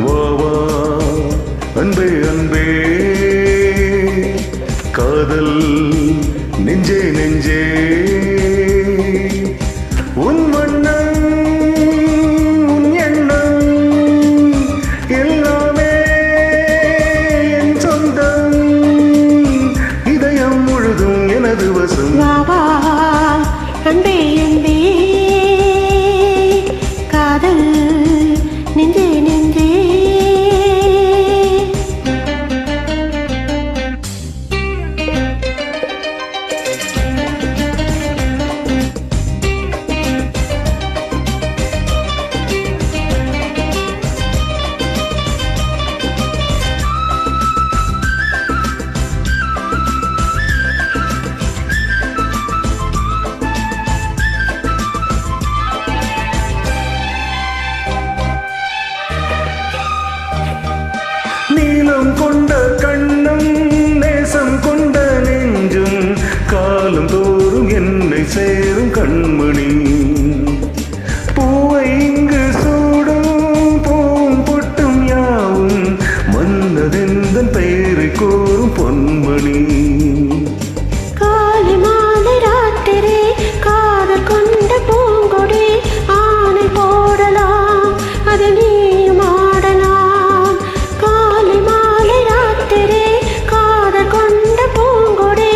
வா வா அன்பே அன்பே காதல் நெஞ்சே நெஞ்சே உன் வண்ணம் உன் எண்ணம் எல்லாமே என் சொந்தம் இதயம் முழுதும் எனது வசம். வா வா அன்பே அன்பே காதல் நெஞ்சே நெஞ்சே நீலம் கொண்ட கண்ணம் நேசம் கொண்ட நெஞ்சும் காலம் தோறும் என்னை சேரும் கண்மணி பூவை இங்கு சூடும் பூம் பொட்டும் யாவும் மன்னதெந்தன் பெயரை கோரும் பொன்மணி. காலை மாலை ராத்திரி காதல் கொண்ட பூங்கொடி ஆணை போடலாம் அது நீயும் ஆடலாம். காலை மாலை ராத்திரி காதல் கொண்ட பூங்கொடி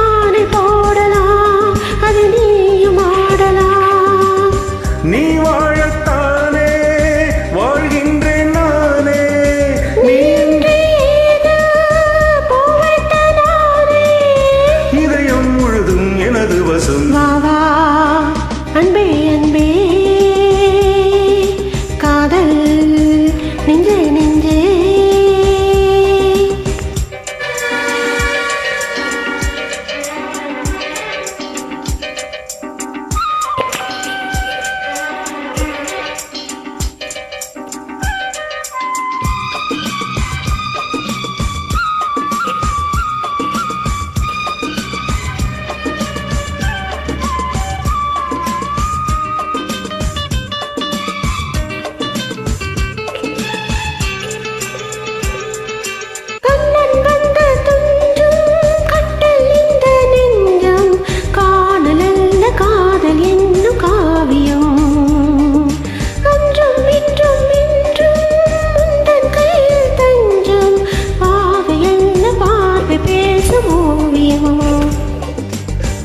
ஆணை போடலாம் அது நீயும் ஆடலாம். நீ வாழத்தானே வாழ்கின்றேன் நானே நீ இதயம் முழுதும் எனது வசம். வா வா அன்பே அன்பே காதல் நெஞ்சே நெஞ்சே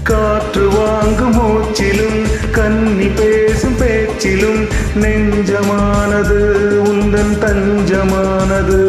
காற்று வாங்கும் மூச்சிலும் கன்னி பேசும் பேச்சிலும் நெஞ்சமானது உந்தன் தஞ்சமானது.